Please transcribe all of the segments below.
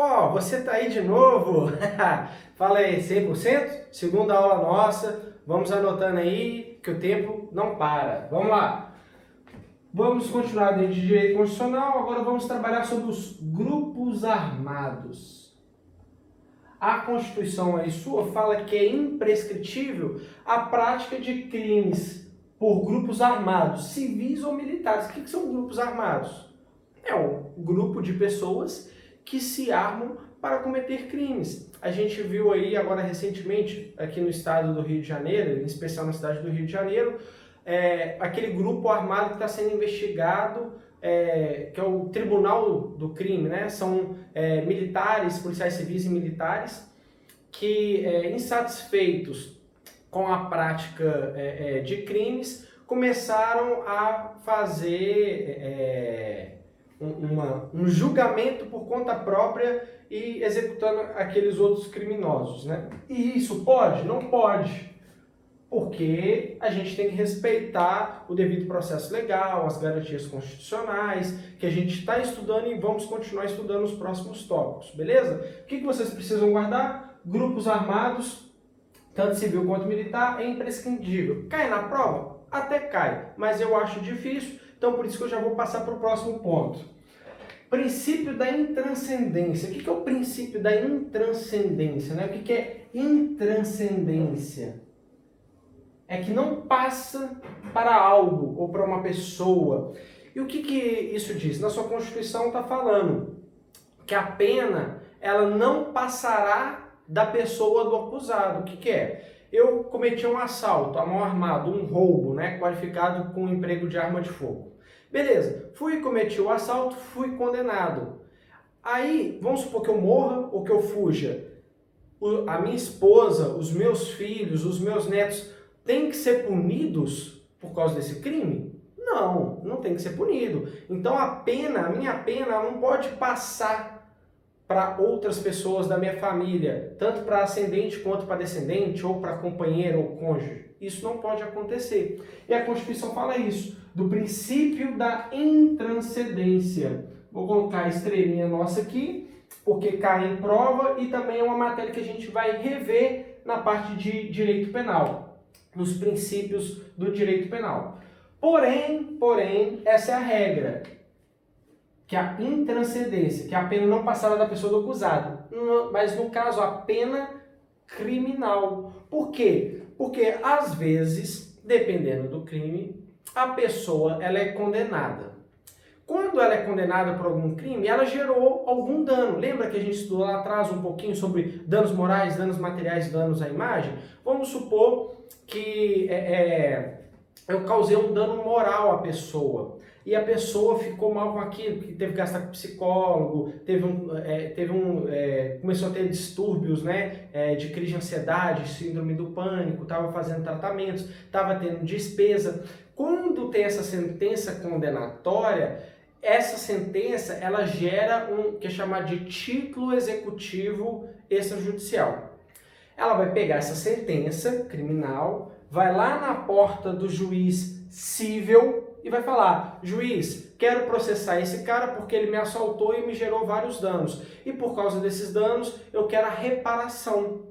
Ó, você tá aí de novo? Fala aí, 100%? Segunda aula nossa, vamos anotando aí que o tempo não para. Vamos lá. Vamos continuar dentro de direito constitucional, agora vamos trabalhar sobre os grupos armados. A Constituição aí sua fala que é imprescritível a prática de crimes por grupos armados, civis ou militares. O que são grupos armados? É um grupo de pessoas que se armam para cometer crimes. A gente viu aí agora recentemente, aqui no estado do Rio de Janeiro, em especial na cidade do Rio de Janeiro, aquele grupo armado que está sendo investigado, que é o Tribunal do Crime, né? São militares, policiais civis e militares, que insatisfeitos com a prática de crimes, começaram a fazer um julgamento por conta própria e executando aqueles outros criminosos, né? E isso pode? Não pode. Porque a gente tem que respeitar o devido processo legal, as garantias constitucionais, que a gente está estudando e vamos continuar estudando nos próximos tópicos, beleza? O que vocês precisam guardar? Grupos armados, tanto civil quanto militar, é imprescindível. Cai na prova? Até cai, mas eu acho difícil, então por isso que eu já vou passar para o próximo ponto. Princípio da intranscendência. O que é o princípio da intranscendência, né? O que é intranscendência? É que não passa para algo ou para uma pessoa. E o que isso diz? Na sua Constituição está falando que a pena ela não passará da pessoa do acusado. O que é? Eu cometi um assalto à mão armada, um roubo, né, qualificado com emprego de arma de fogo. Beleza, cometi o assalto, fui condenado. Aí, vamos supor que eu morra ou que eu fuja. A minha esposa, os meus filhos, os meus netos têm que ser punidos por causa desse crime? Não, não tem que ser punido. Então a minha pena não pode passar para outras pessoas da minha família, tanto para ascendente quanto para descendente, ou para companheiro ou cônjuge. Isso não pode acontecer. E a Constituição fala isso, do princípio da intranscendência. Vou colocar a estrelinha nossa aqui, porque cai em prova e também é uma matéria que a gente vai rever na parte de direito penal, nos princípios do direito penal. Porém, essa é a regra, que é a intranscendência, que é a pena não passada da pessoa do acusado, mas no caso a pena criminal. Por quê? Porque às vezes, dependendo do crime, a pessoa ela é condenada. Quando ela é condenada por algum crime, ela gerou algum dano. Lembra que a gente estudou lá atrás um pouquinho sobre danos morais, danos materiais, danos à imagem? Vamos supor que eu causei um dano moral à pessoa e a pessoa ficou mal com aquilo, que teve que gastar com psicólogo, começou a ter distúrbios, né, de crise de ansiedade, síndrome do pânico, estava fazendo tratamentos, estava tendo despesa. Quando tem essa sentença condenatória, essa sentença ela gera que é chamado de título executivo extrajudicial. Ela vai pegar essa sentença criminal, vai lá na porta do juiz cível e vai falar: juiz, quero processar esse cara porque ele me assaltou e me gerou vários danos. E por causa desses danos, eu quero a reparação.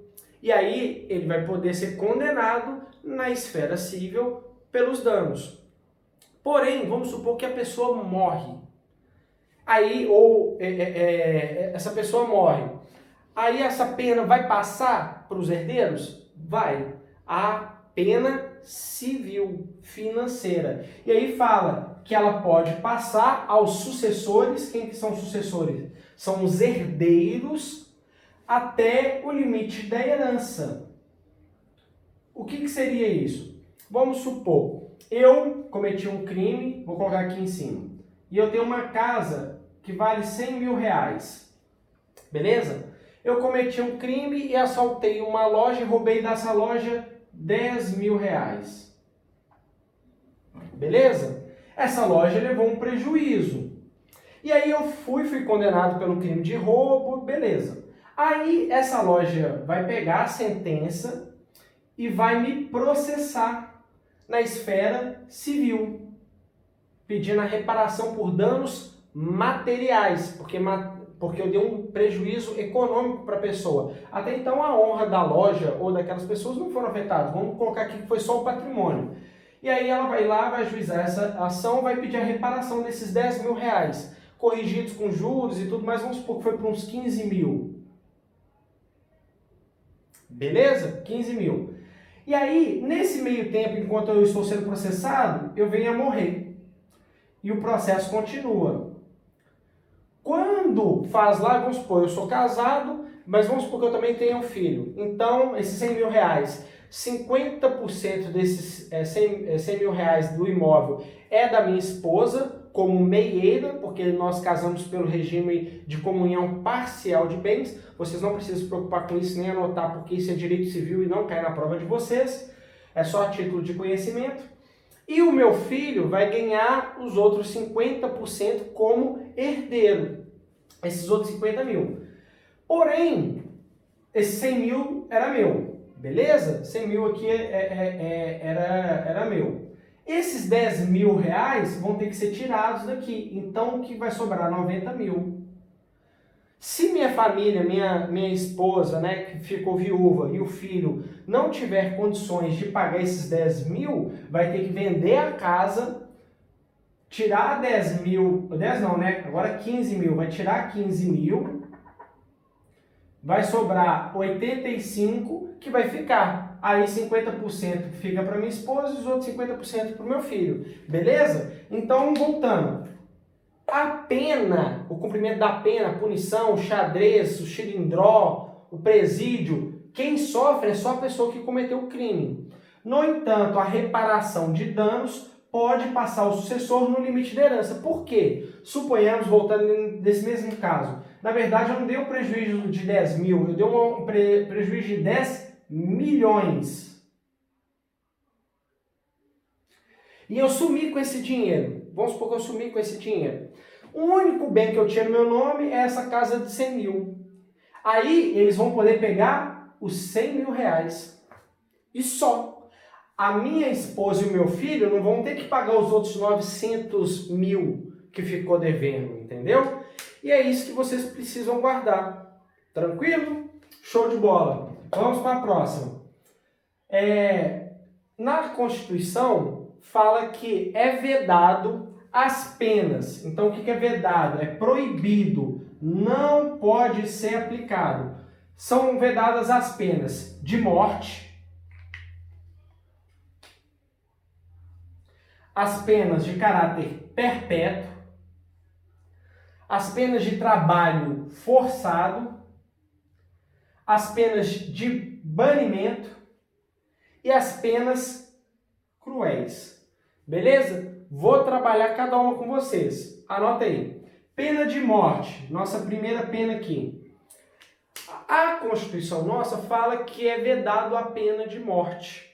E aí ele vai poder ser condenado na esfera cível pelos danos. Porém, vamos supor que a pessoa morre. Aí, essa pessoa morre. Aí essa pena vai passar para os herdeiros? Vai. A pena civil financeira. E aí fala que ela pode passar aos sucessores. Quem que são sucessores? São os herdeiros até o limite da herança. O que seria isso? Vamos supor, eu cometi um crime, vou colocar aqui em cima, e eu tenho uma casa que vale 100 mil reais. Beleza? Eu cometi um crime e assaltei uma loja e roubei dessa loja 10 mil reais. Beleza? Essa loja levou um prejuízo. E aí eu fui condenado pelo crime de roubo, beleza. Aí essa loja vai pegar a sentença e vai me processar na esfera civil, pedindo a reparação por danos materiais, porque porque eu dei um prejuízo econômico para a pessoa. Até então a honra da loja ou daquelas pessoas não foram afetadas. Vamos colocar aqui que foi só o patrimônio. E aí ela vai lá, vai ajuizar essa ação, vai pedir a reparação desses 10 mil reais, corrigidos com juros e tudo mais, vamos supor que foi para uns 15 mil. Beleza? 15 mil. E aí, nesse meio tempo, enquanto eu estou sendo processado, eu venho a morrer. E o processo continua. Quando faz lá, vamos supor, eu sou casado, mas vamos supor que eu também tenho um filho. Então, esses 100 mil reais, 50% desses 100 mil reais do imóvel é da minha esposa, como meieira, porque nós casamos pelo regime de comunhão parcial de bens. Vocês não precisam se preocupar com isso, nem anotar, porque isso é direito civil e não cai na prova de vocês. É só a título de conhecimento. E o meu filho vai ganhar os outros 50% como herdeiro. Esses outros 50 mil. Porém, esse 100 mil era meu. Beleza? 100 mil aqui era meu. Esses 10 mil reais vão ter que ser tirados daqui. Então, o que vai sobrar? 90 mil. Se minha família, minha esposa, né, que ficou viúva, e o filho não tiver condições de pagar esses 10 mil, vai ter que vender a casa, tirar 10 mil, 10 não, né? Agora 15 mil, vai tirar 15 mil, vai sobrar 85 que vai ficar. Aí 50% fica para minha esposa e os outros 50% para o meu filho. Beleza? Então, voltando. A pena, o cumprimento da pena, a punição, o xadrez, o xilindró, o presídio, quem sofre é só a pessoa que cometeu o crime. No entanto, a reparação de danos pode passar ao sucessor no limite da herança. Por quê? Suponhamos, voltando nesse mesmo caso, na verdade eu não dei um prejuízo de 10 mil, eu dei um prejuízo de 10 milhões. E eu sumi com esse dinheiro. Vamos supor que eu sumi com esse dinheiro. O único bem que eu tinha no meu nome é essa casa de 100 mil. Aí eles vão poder pegar os 100 mil reais. E só. A minha esposa e o meu filho não vão ter que pagar os outros 900 mil que ficou devendo, entendeu? E é isso que vocês precisam guardar. Tranquilo? Show de bola. Vamos para a próxima. Na Constituição, fala que é vedado as penas. Então, o que é vedado? É proibido. Não pode ser aplicado. São vedadas as penas de morte, as penas de caráter perpétuo, as penas de trabalho forçado, as penas de banimento e as penas cruéis. Beleza? Vou trabalhar cada uma com vocês. Anota aí. Pena de morte. Nossa primeira pena aqui. A Constituição nossa fala que é vedado a pena de morte.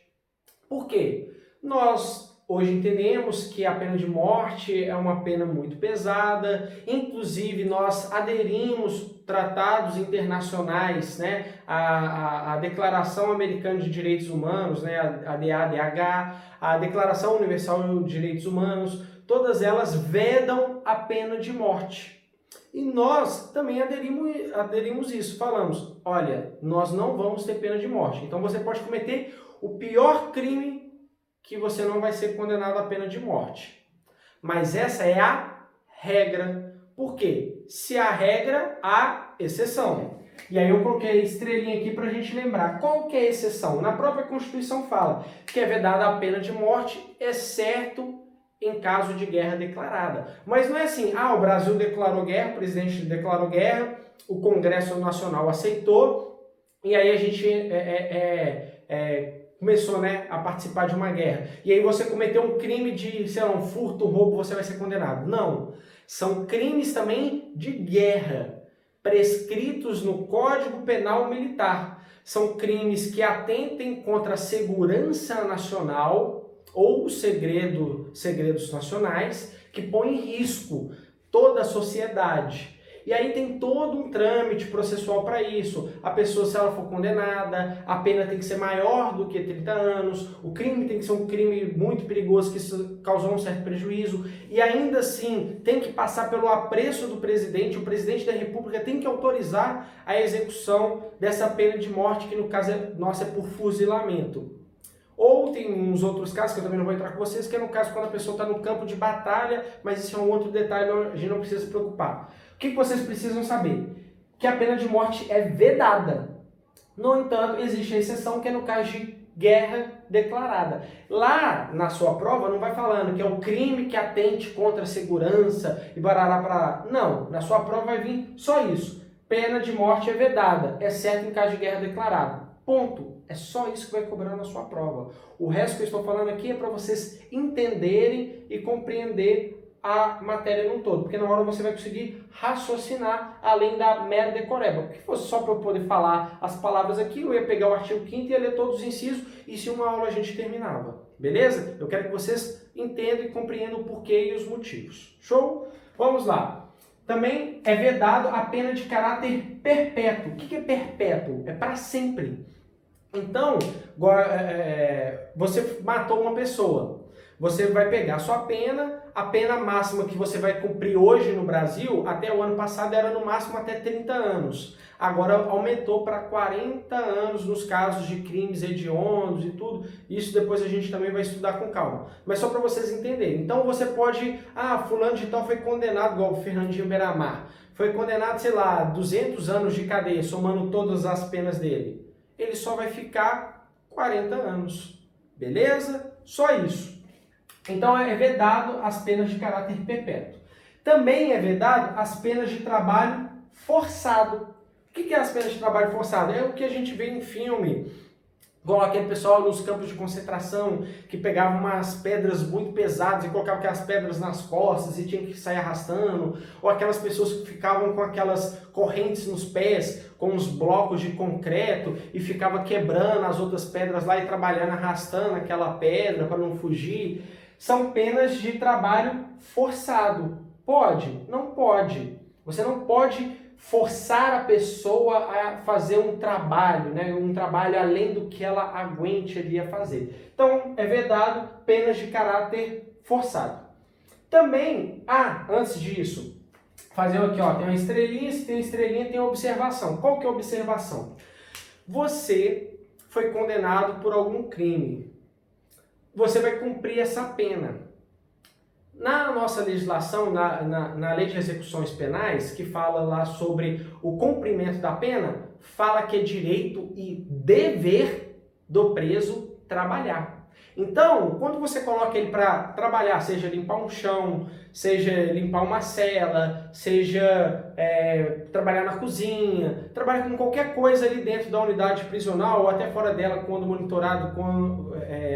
Por quê? Nós hoje entendemos que a pena de morte é uma pena muito pesada, inclusive nós aderimos tratados internacionais, né, a Declaração Americana de Direitos Humanos, né, a DADH, a Declaração Universal de Direitos Humanos, todas elas vedam a pena de morte. E nós também aderimos isso, falamos, olha, nós não vamos ter pena de morte, então você pode cometer o pior crime que você não vai ser condenado à pena de morte. Mas essa é a regra. Por quê? Se há regra, há exceção. E aí eu coloquei a estrelinha aqui para a gente lembrar. Qual que é a exceção? Na própria Constituição fala que é vedada a pena de morte, exceto em caso de guerra declarada. Mas não é assim, o Brasil declarou guerra, o presidente declarou guerra, o Congresso Nacional aceitou, e aí a gente começou, né, a participar de uma guerra. E aí você cometeu um crime de, sei lá, um furto, um roubo, você vai ser condenado. Não. São crimes também de guerra, prescritos no Código Penal Militar. São crimes que atentem contra a segurança nacional ou segredos nacionais, que põem em risco toda a sociedade. E aí tem todo um trâmite processual para isso. A pessoa, se ela for condenada, a pena tem que ser maior do que 30 anos, o crime tem que ser um crime muito perigoso que causou um certo prejuízo, e ainda assim tem que passar pelo apreço do presidente, o presidente da República tem que autorizar a execução dessa pena de morte, que no caso é por fuzilamento. Ou tem uns outros casos, que eu também não vou entrar com vocês, que é no caso quando a pessoa está no campo de batalha, mas isso é um outro detalhe, a gente não precisa se preocupar. O que vocês precisam saber? Que a pena de morte é vedada. No entanto, existe a exceção, que é no caso de guerra declarada. Lá na sua prova não vai falando que é um crime que atente contra a segurança e barará para... Não, na sua prova vai vir só isso. Pena de morte é vedada, exceto em caso de guerra declarada. Ponto. É só isso que vai cobrar na sua prova. O resto que eu estou falando aqui é para vocês entenderem e compreender a matéria num todo, porque na hora você vai conseguir raciocinar além da mera decoreba. Porque se fosse só para eu poder falar as palavras aqui, eu ia pegar o artigo 5º e ia ler todos os incisos, e se uma aula a gente terminava. Beleza? Eu quero que vocês entendam e compreendam o porquê e os motivos. Show? Vamos lá. Também é vedado a pena de caráter perpétuo. O que é perpétuo? É para sempre. Então, você matou uma pessoa, você vai pegar a pena máxima que você vai cumprir hoje no Brasil, até o ano passado era no máximo até 30 anos. Agora aumentou para 40 anos nos casos de crimes hediondos e tudo. Isso depois a gente também vai estudar com calma. Mas só para vocês entenderem. Então você pode, fulano de tal foi condenado, igual o Fernandinho Beiramar, foi condenado, sei lá, 200 anos de cadeia, somando todas as penas dele. Ele só vai ficar 40 anos. Beleza? Só isso. Então é vedado as penas de caráter perpétuo. Também é vedado as penas de trabalho forçado. O que é as penas de trabalho forçado? É o que a gente vê em filme, igual aquele pessoal nos campos de concentração que pegava umas pedras muito pesadas e colocava aquelas pedras nas costas e tinha que sair arrastando, ou aquelas pessoas que ficavam com aquelas correntes nos pés, com uns blocos de concreto e ficava quebrando as outras pedras lá e trabalhando, arrastando aquela pedra para não fugir. São penas de trabalho forçado. Pode? Não pode. Você não pode forçar a pessoa a fazer um trabalho, né? Um trabalho além do que ela aguente ali a fazer. Então, é vedado penas de caráter forçado. Também, antes disso, fazer aqui, tem uma estrelinha, se tem uma estrelinha, tem uma observação. Qual que é a observação? Você foi condenado por algum crime. Você vai cumprir essa pena. Na nossa legislação, na lei de execuções penais, que fala lá sobre o cumprimento da pena, fala que é direito e dever do preso trabalhar. Então, quando você coloca ele para trabalhar, seja limpar um chão, seja limpar uma cela, seja trabalhar na cozinha, trabalhar com qualquer coisa ali dentro da unidade prisional ou até fora dela, quando monitorado,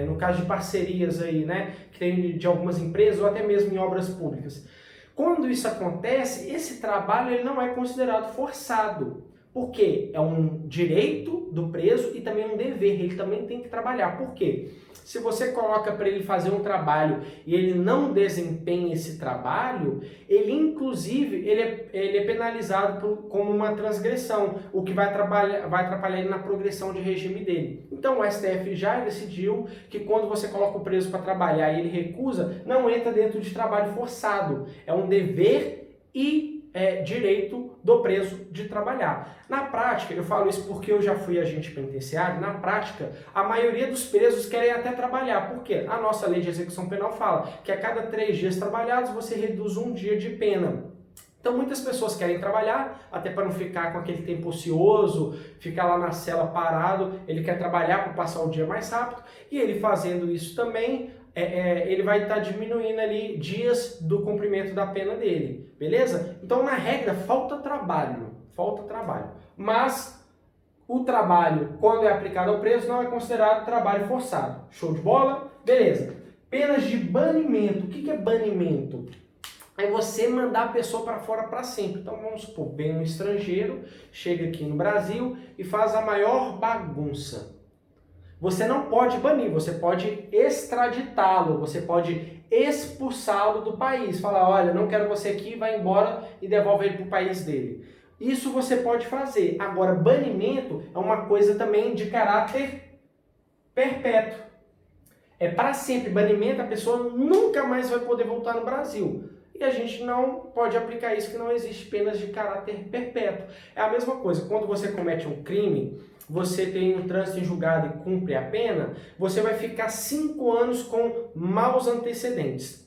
no caso de parcerias aí, né, que tem de algumas empresas ou até mesmo em obras públicas. Quando isso acontece, esse trabalho ele não é considerado forçado. Porque é um direito do preso e também um dever, ele também tem que trabalhar. Por quê? Se você coloca para ele fazer um trabalho e ele não desempenha esse trabalho, ele inclusive ele é penalizado como uma transgressão, o que vai atrapalhar ele na progressão de regime dele. Então o STF já decidiu que quando você coloca o preso para trabalhar e ele recusa, não entra dentro de trabalho forçado. É um dever e direito do preso de trabalhar. Na prática, eu falo isso porque eu já fui agente penitenciário, na prática, a maioria dos presos querem até trabalhar. Por quê? A nossa lei de execução penal fala que a cada 3 dias trabalhados você reduz 1 dia de pena. Então muitas pessoas querem trabalhar, até para não ficar com aquele tempo ocioso, ficar lá na cela parado, ele quer trabalhar para passar o dia mais rápido, e ele fazendo isso também, ele vai estar diminuindo ali dias do cumprimento da pena dele, beleza? Então na regra falta trabalho, mas o trabalho, quando é aplicado ao preso, não é considerado trabalho forçado. Show de bola? Beleza. Penas de banimento. O que é banimento? É você mandar a pessoa para fora para sempre. Então vamos supor, vem um estrangeiro, chega aqui no Brasil e faz a maior bagunça. Você não pode banir, você pode extraditá-lo, você pode expulsá-lo do país. Falar, olha, não quero você aqui, vai embora e devolve ele para o país dele. Isso você pode fazer. Agora, banimento é uma coisa também de caráter perpétuo. É para sempre. Banimento, a pessoa nunca mais vai poder voltar no Brasil. E a gente não pode aplicar isso, que não existe penas de caráter perpétuo. É a mesma coisa, quando você comete um crime, você tem um trânsito em julgado e cumpre a pena, você vai ficar 5 anos com maus antecedentes.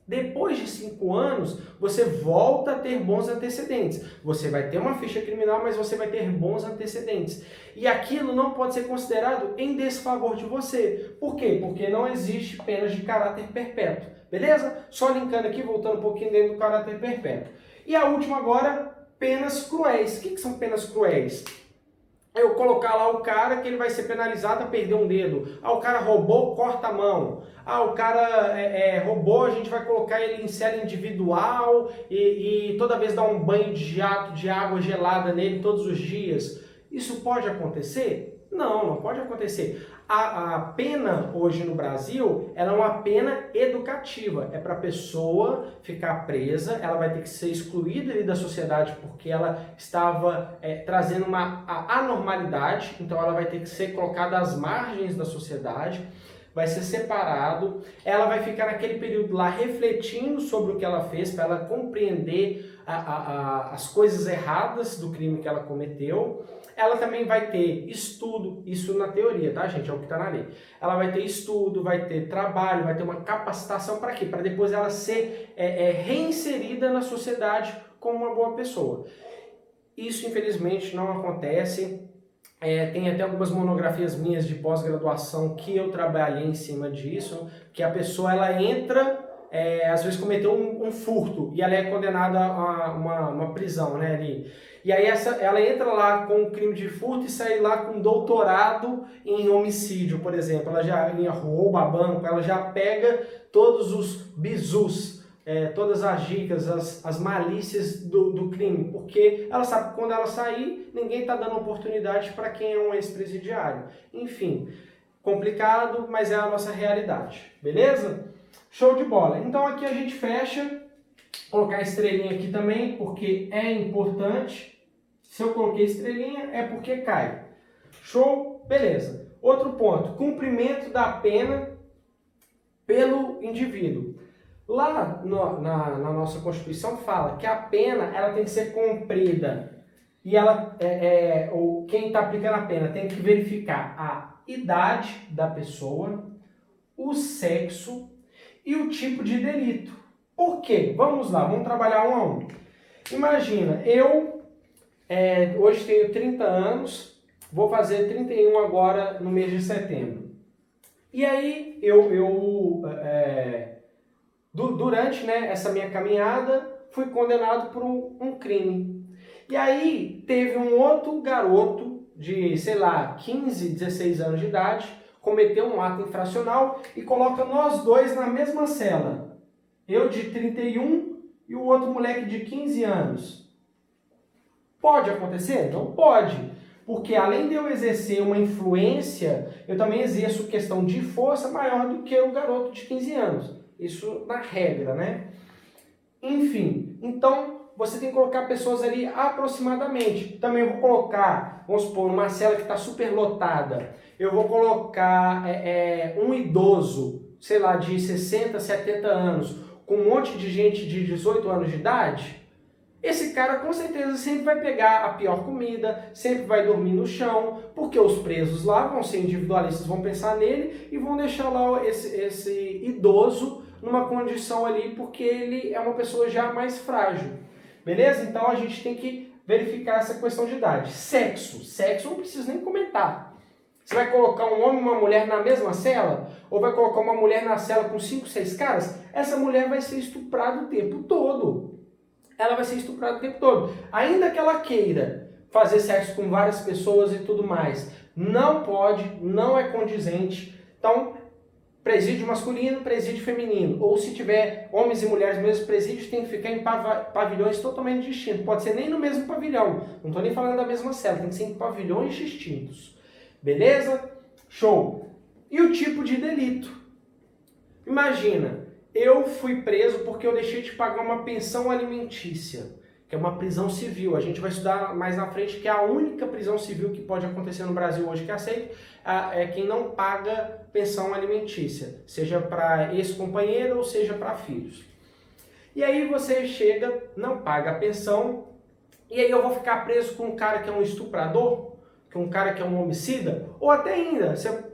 Depois de 5 anos, você volta a ter bons antecedentes. Você vai ter uma ficha criminal, mas você vai ter bons antecedentes. E aquilo não pode ser considerado em desfavor de você. Por quê? Porque não existe penas de caráter perpétuo. Beleza? Só linkando aqui, voltando um pouquinho dentro do caráter perpétuo. E a última agora, penas cruéis. O que são penas cruéis? Eu colocar lá o cara que ele vai ser penalizado a perder um dedo. Ah, o cara roubou, corta a mão. Ah, o cara roubou, a gente vai colocar ele em cela individual e toda vez dar um banho de jato de água gelada nele todos os dias. Isso pode acontecer? Não, não pode acontecer. A pena hoje no Brasil, ela é uma pena educativa. É para a pessoa ficar presa, ela vai ter que ser excluída ali da sociedade porque ela estava trazendo uma anormalidade, então ela vai ter que ser colocada às margens da sociedade, vai ser separado, ela vai ficar naquele período lá refletindo sobre o que ela fez, para ela compreender as coisas erradas do crime que ela cometeu. Ela também vai ter estudo, isso na teoria, tá, gente? É o que está na lei. Ela vai ter estudo, vai ter trabalho, vai ter uma capacitação para quê? Para depois ela ser reinserida na sociedade como uma boa pessoa. Isso, infelizmente, não acontece. Tem até algumas monografias minhas de pós-graduação que eu trabalhei em cima disso, que a pessoa ela entra, às vezes cometeu um furto e ela é condenada a uma prisão, né, ali. E aí ela entra lá com um crime de furto e sai lá com doutorado em homicídio, por exemplo. Ela já rouba banco, ela já pega todos os bizus, todas as dicas, as malícias do crime, porque ela sabe que quando ela sair, ninguém está dando oportunidade para quem é um ex-presidiário. Enfim, complicado, mas é a nossa realidade, beleza? Show de bola. Então aqui a gente fecha, colocar a estrelinha aqui também, porque é importante. Se eu coloquei estrelinha, é porque cai. Show? Beleza. Outro ponto, cumprimento da pena pelo indivíduo. Lá na nossa Constituição fala que a pena ela tem que ser cumprida e quem está aplicando a pena tem que verificar a idade da pessoa, o sexo e o tipo de delito. Por quê? Vamos lá, vamos trabalhar um a um. Imagina, eu hoje tenho 30 anos, vou fazer 31 agora no mês de setembro. E aí durante essa minha caminhada, fui condenado por um crime. E aí teve um outro garoto de, sei lá, 15, 16 anos de idade, cometeu um ato infracional e coloca nós dois na mesma cela. Eu de 31 e o outro moleque de 15 anos. Pode acontecer? Não pode. Porque além de eu exercer uma influência, eu também exerço questão de força maior do que o garoto de 15 anos. Isso na regra, né? Enfim, então você tem que colocar pessoas ali aproximadamente. Também eu vou colocar, vamos supor, numa cela que está super lotada, eu vou colocar um idoso, sei lá, de 60, 70 anos, com um monte de gente de 18 anos de idade. Esse cara com certeza sempre vai pegar a pior comida, sempre vai dormir no chão, porque os presos lá vão ser individualistas, vão pensar nele e vão deixar lá esse idoso numa condição ali, porque ele é uma pessoa já mais frágil. Beleza? Então a gente tem que verificar essa questão de idade. Sexo. Sexo não preciso nem comentar. Você vai colocar um homem e uma mulher na mesma cela? Ou vai colocar uma mulher na cela com 5, 6 caras? Essa mulher vai ser estuprada o tempo todo. Ela vai ser estuprada o tempo todo. Ainda que ela queira fazer sexo com várias pessoas e tudo mais, não pode, não é condizente. Então, presídio masculino, presídio feminino. Ou se tiver homens e mulheres no mesmo presídio, tem que ficar em pavilhões totalmente distintos. Pode ser nem no mesmo pavilhão. Não estou nem falando da mesma cela, tem que ser em pavilhões distintos. Beleza? Show! E o tipo de delito? Imagina, eu fui preso porque eu deixei de pagar uma pensão alimentícia, que é uma prisão civil. A gente vai estudar mais na frente que a única prisão civil que pode acontecer no Brasil hoje que aceita é quem não paga pensão alimentícia, seja para ex-companheiro ou seja para filhos. E aí você chega, não paga a pensão, e aí eu vou ficar preso com um cara que é um estuprador, com um cara que é um homicida, ou até ainda, você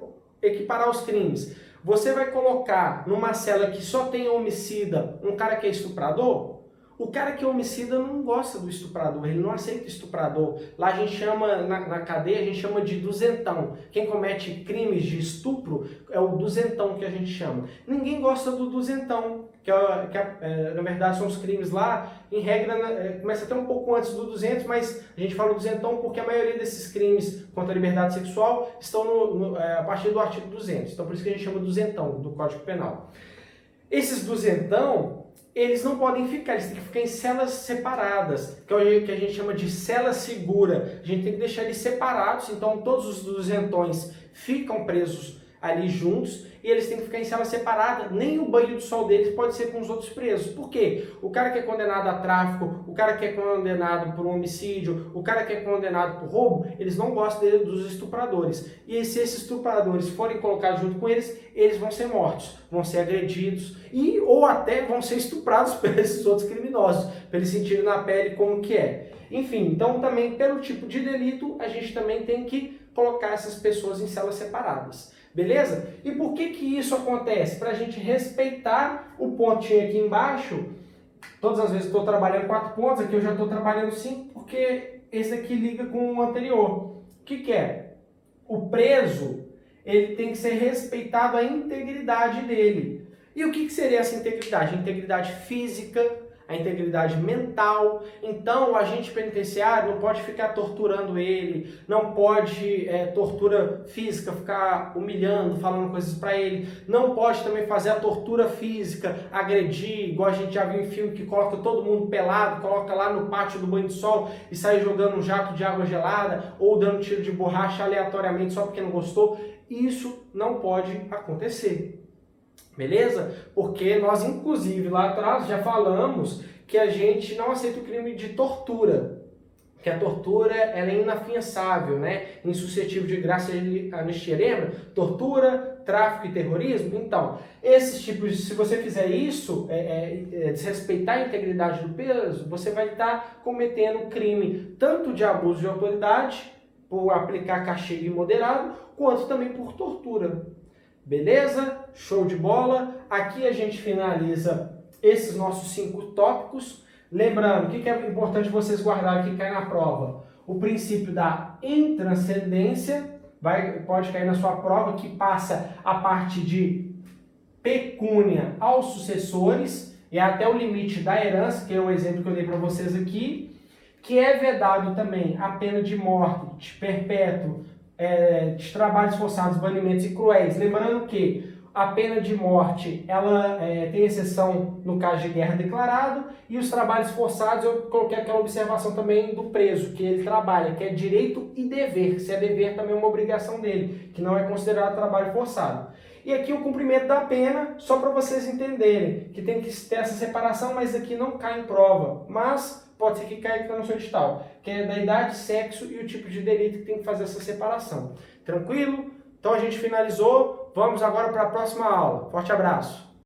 equiparar os crimes. Você vai colocar numa cela que só tem homicida um cara que é estuprador? O cara que é homicida não gosta do estuprador, ele não aceita o estuprador. Lá a gente chama, na cadeia, a gente chama de duzentão. Quem comete crimes de estupro é o duzentão que a gente chama. Ninguém gosta do duzentão, na verdade são os crimes lá, em regra, começa até um pouco antes do 200, mas a gente fala duzentão porque a maioria desses crimes contra a liberdade sexual estão a partir do artigo 200. Então por isso que a gente chama duzentão do Código Penal. Esses duzentão, eles não podem ficar, eles têm que ficar em celas separadas, que é o que a gente chama de cela segura. A gente tem que deixar eles separados, então todos os duzentões ficam presos ali juntos e eles têm que ficar em cela separada. Nem o banho do sol deles pode ser com os outros presos. Por quê? O cara que é condenado a tráfico, o cara que é condenado por um homicídio, o cara que é condenado por roubo, eles não gostam dos estupradores. E se esses estupradores forem colocados junto com eles, eles vão ser mortos, vão ser agredidos ou até vão ser estuprados por esses outros criminosos, para eles sentirem na pele como que é. Enfim, então também pelo tipo de delito, a gente também tem que colocar essas pessoas em celas separadas. Beleza? E por que isso acontece? Para a gente respeitar o pontinho aqui embaixo. Todas as vezes que estou trabalhando 4 pontos, aqui eu já estou trabalhando 5, porque esse aqui liga com o anterior. O que é? O preso, ele tem que ser respeitado a integridade dele. E o que seria essa integridade? A integridade física, a integridade mental. Então o agente penitenciário não pode ficar torturando ele, não pode tortura física, ficar humilhando, falando coisas para ele, não pode também fazer a tortura física, agredir, igual a gente já viu em filme que coloca todo mundo pelado, coloca lá no pátio do banho de sol e sai jogando um jato de água gelada ou dando tiro de borracha aleatoriamente só porque não gostou. Isso não pode acontecer. Beleza? Porque nós, inclusive, lá atrás já falamos que a gente não aceita o crime de tortura. Que a tortura ela é inafiançável, né? Insuscetível de graça e anistia. Lembra? Tortura, tráfico e terrorismo. Então, esses tipos, se você fizer isso, desrespeitar a integridade do preso, você vai estar cometendo crime tanto de abuso de autoridade, por aplicar castigo imoderado, quanto também por tortura. Beleza? Show de bola. Aqui a gente finaliza esses nossos 5 tópicos. Lembrando, o que é importante vocês guardarem que cai na prova? O princípio da intranscendência, pode cair na sua prova, que passa a parte de pecúnia aos sucessores, e até o limite da herança, que é o exemplo que eu dei para vocês aqui, que é vedado também a pena de morte, de perpétuo, de trabalhos forçados, banimentos e cruéis. Lembrando que a pena de morte ela tem exceção no caso de guerra declarado, e os trabalhos forçados eu coloquei aquela observação também do preso, que ele trabalha, que é direito e dever. Se é dever, também é uma obrigação dele, que não é considerado trabalho forçado. E aqui o cumprimento da pena, só para vocês entenderem, que tem que ter essa separação, mas aqui não cai em prova. Mas pode ser que caia no seu edital, que é da idade, sexo e o tipo de delito que tem que fazer essa separação. Tranquilo? Então a gente finalizou, vamos agora para a próxima aula. Forte abraço!